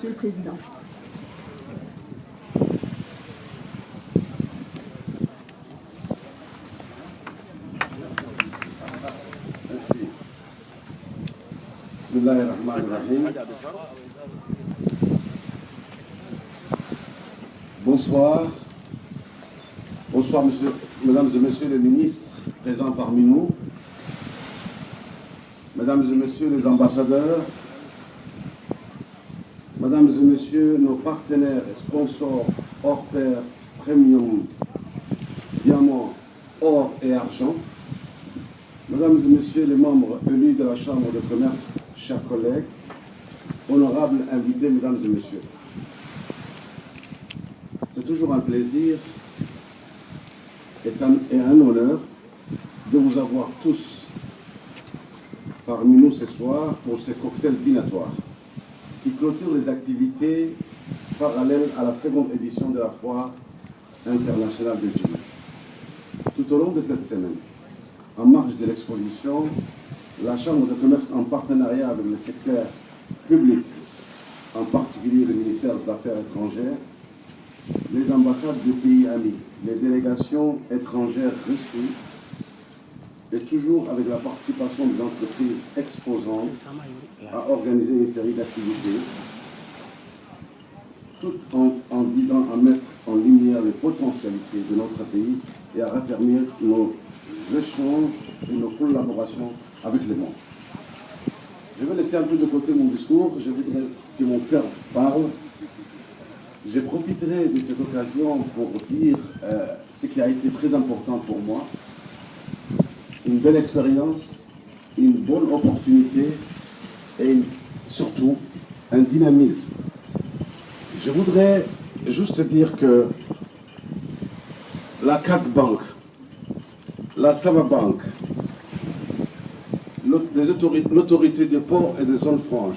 Monsieur le Président. Merci. Bismillahirrahmanirrahim. Bonsoir. Bonsoir, mesdames et messieurs les ministres présents parmi nous, mesdames et messieurs les ambassadeurs, mesdames et messieurs nos partenaires et sponsors hors pair, premium, diamant, or et argent, mesdames et messieurs les membres élus de la Chambre de commerce, chers collègues, honorables invités, mesdames et messieurs. C'est toujours un plaisir et un honneur de vous avoir tous parmi nous ce soir pour ce cocktail dînatoire qui clôture les activités parallèles à la seconde édition de la Foire internationale de Djibouti. Tout au long de cette semaine, en marge de l'exposition, la Chambre de commerce, en partenariat avec le secteur public, en particulier le ministère des Affaires étrangères, les ambassades des pays amis, les délégations étrangères reçues, et toujours avec la participation des entreprises exposantes, a organisé une série d'activités, tout en visant à mettre en lumière les potentialités de notre pays et à raffermir nos échanges et nos collaborations avec le monde. Je vais laisser un peu de côté mon discours, je voudrais que mon cœur parle. Je profiterai de cette occasion pour dire ce qui a été très important pour moi. Une belle expérience, une bonne opportunité et surtout un dynamisme. Je voudrais juste dire que la CAC Bank, la Sava Bank, l'autorité des ports et des zones franches,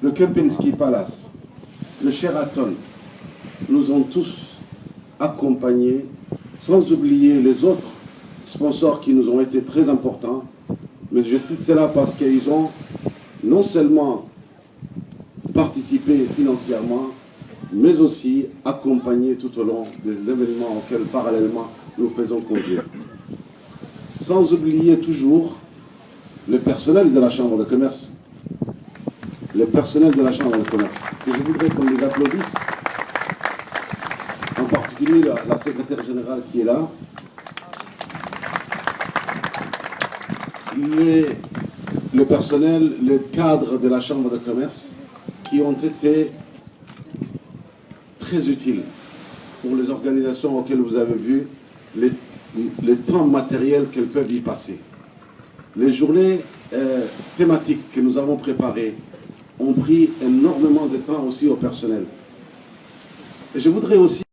le Kempinski Palace, le Sheraton, nous ont tous accompagnés, sans oublier les autres sponsors qui nous ont été très importants. Mais je cite cela parce qu'ils ont non seulement participé financièrement, mais aussi accompagné tout au long des événements auxquels parallèlement nous faisons conduire. Sans oublier toujours le personnel de la Chambre de commerce. Le personnel de la Chambre de commerce. Et je voudrais qu'on les applaudisse, en particulier la secrétaire générale qui est là, le personnel, le cadre de la Chambre de commerce qui ont été très utiles pour les organisations auxquelles vous avez vu les temps matériels qu'elles peuvent y passer. Les journées thématiques que nous avons préparées ont pris énormément de temps aussi au personnel. Et je voudrais aussi,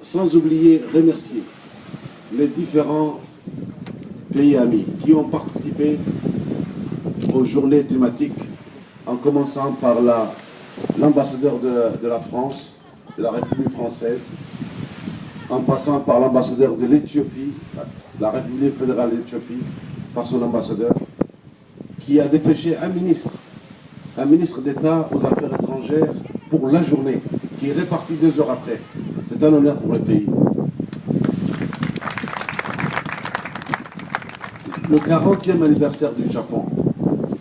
sans oublier, remercier les différents pays amis qui ont participé aux journées thématiques, en commençant par l'ambassadeur de la France, de la République française, en passant par l'ambassadeur de l'Éthiopie, la République fédérale d'Éthiopie, par son ambassadeur, qui a dépêché un ministre d'État aux Affaires étrangères pour la journée, qui est réparti 2 heures après. C'est un honneur pour le pays. Le 40e anniversaire du Japon,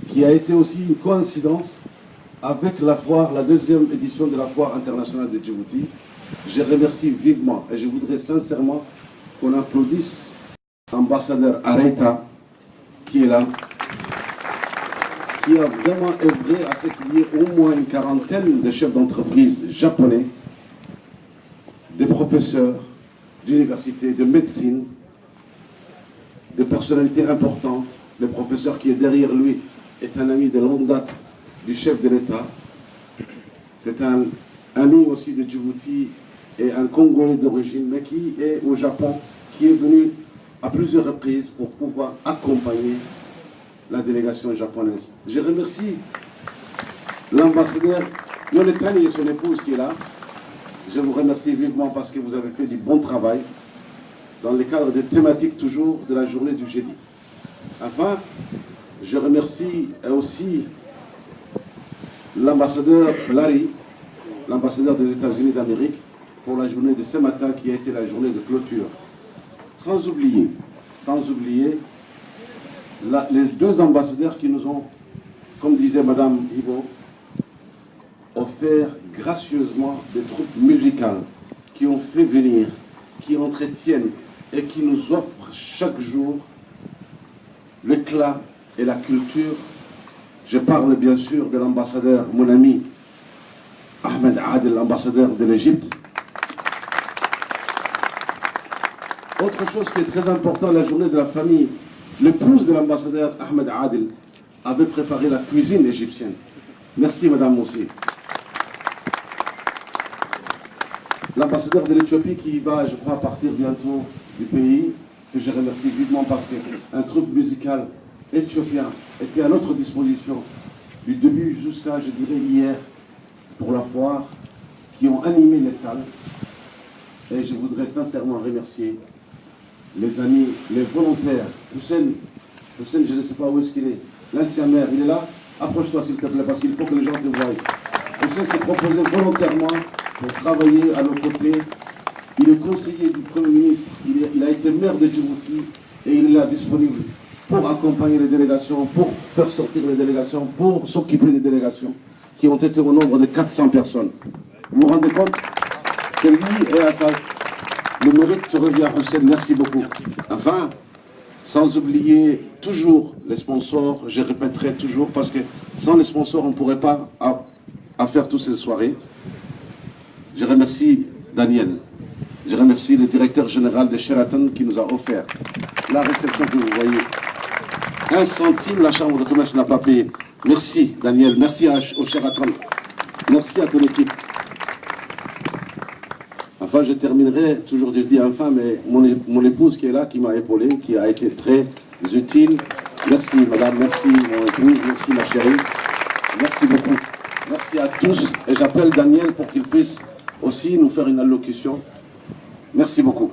qui a été aussi une coïncidence avec la foire, la 2e édition de la Foire internationale de Djibouti. Je remercie vivement et je voudrais sincèrement qu'on applaudisse l'ambassadeur Areita, qui est là, qui a vraiment œuvré à ce qu'il y ait au moins une quarantaine de chefs d'entreprise japonais, des professeurs d'université, de médecine, des personnalités importantes. Le professeur qui est derrière lui est un ami de longue date du chef de l'État. C'est un ami aussi de Djibouti et un Congolais d'origine, mais qui est au Japon, qui est venu à plusieurs reprises pour pouvoir accompagner la délégation japonaise. Je remercie l'ambassadeur Yonetani et son épouse qui est là. Je vous remercie vivement parce que vous avez fait du bon travail dans le cadre des thématiques toujours de la journée du jeudi. Enfin, je remercie aussi l'ambassadeur Larry, l'ambassadeur des États-Unis d'Amérique, pour la journée de ce matin qui a été la journée de clôture. Sans oublier les deux ambassadeurs qui nous ont, comme disait Madame Ivo, offert gracieusement des troupes musicales qui ont fait venir, qui entretiennent et qui nous offrent chaque jour l'éclat et la culture. Je parle bien sûr de l'ambassadeur, mon ami Ahmed Adel, l'ambassadeur de l'Égypte. Autre chose qui est très important, la journée de la famille, l'épouse de l'ambassadeur Ahmed Adel avait préparé la cuisine égyptienne. Merci Madame Moussi. L'ambassadeur de l'Éthiopie qui va, je crois, partir bientôt du pays, que je remercie vivement parce qu'un troupe musical éthiopien était à notre disposition du début jusqu'à, je dirais, hier, pour la foire, qui ont animé les salles. Et je voudrais sincèrement remercier les amis, les volontaires. Hussein, je ne sais pas où est-ce qu'il est. L'ancien maire, il est là. Approche-toi s'il te plaît, parce qu'il faut que les gens te voient. Hussein s'est proposé volontairement pour travailler à nos côtés. Il est conseiller du Premier ministre. Il a été maire de Djibouti et il est là disponible pour accompagner les délégations, pour faire sortir les délégations, pour s'occuper des délégations qui ont été au nombre de 400 personnes. Vous vous rendez compte? C'est lui et à ça. Le mérite te revient, Hussein. Merci beaucoup. Enfin, sans oublier toujours les sponsors, je répéterai toujours, parce que sans les sponsors, on ne pourrait pas faire toutes ces soirées. Je remercie Daniel. Je remercie le directeur général de Sheraton qui nous a offert la réception que vous voyez. 1 centime, la chambre de commerce n'a pas payé. Merci Daniel, merci au Sheraton. Merci à ton équipe. Enfin, je terminerai, toujours je dis enfin, mais mon épouse qui est là, qui m'a épaulé, qui a été très utile. Merci madame, merci mon épouse, merci ma chérie. Merci beaucoup. Merci à tous. Et j'appelle Daniel pour qu'il puisse aussi nous faire une allocution. Merci beaucoup.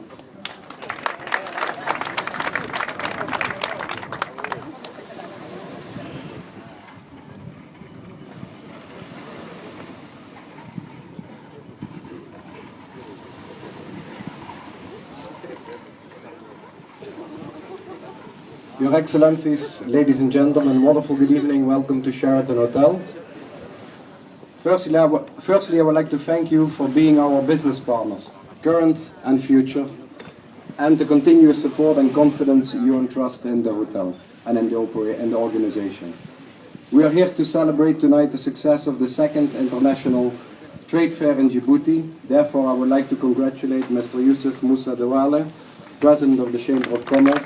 Your Excellencies, ladies and gentlemen, wonderful good evening. Welcome to Sheraton Hotel. Firstly, I would like to thank you for being our business partners, current and future, and the continuous support and confidence you entrust in the hotel and in the organization. We are here to celebrate tonight the success of the second international trade fair in Djibouti. Therefore, I would like to congratulate Mr. Yusuf Moussa Dewale, President of the Chamber of Commerce.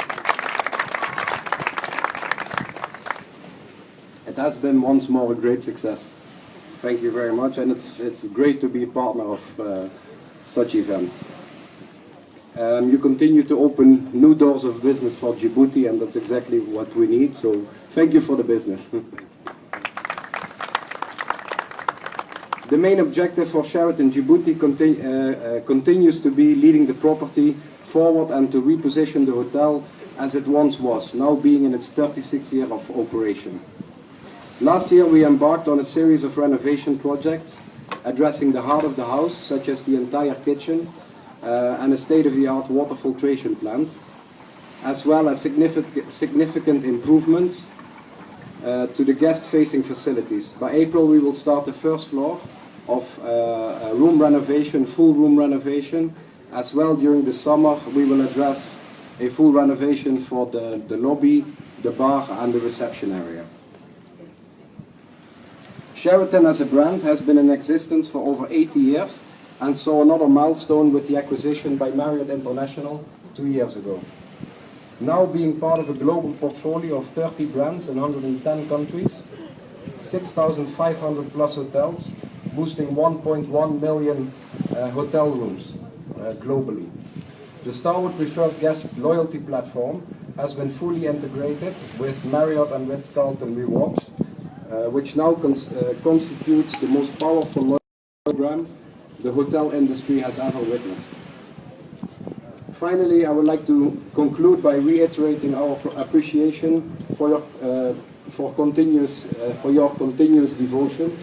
It has been once more a great success. Thank you very much, and it's great to be a partner of such event. You continue to open new doors of business for Djibouti, and that's exactly what we need, so thank you for the business. The main objective for Sheraton Djibouti continues to be leading the property forward and to reposition the hotel as it once was, now being in its 36th year of operation. Last year we embarked on a series of renovation projects addressing the heart of the house, such as the entire kitchen and a state-of-the-art water filtration plant, as well as significant improvements to the guest-facing facilities. By April we will start the first floor of a room renovation, full room renovation. As well, during the summer we will address a full renovation for the lobby, the bar and the reception area. Sheraton as a brand has been in existence for over 80 years and saw another milestone with the acquisition by Marriott International 2 years ago. Now being part of a global portfolio of 30 brands in 110 countries, 6,500 plus hotels, boosting 1.1 million hotel rooms globally. The Starwood Preferred Guest Loyalty Platform has been fully integrated with Marriott and Ritz-Carlton Rewards, which now constitutes the most powerful loyalty program the hotel industry has ever witnessed. Finally, I would like to conclude by reiterating our appreciation for your continuous devotion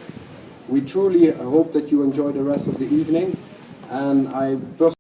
We truly hope that you enjoy the rest of the evening, and I personally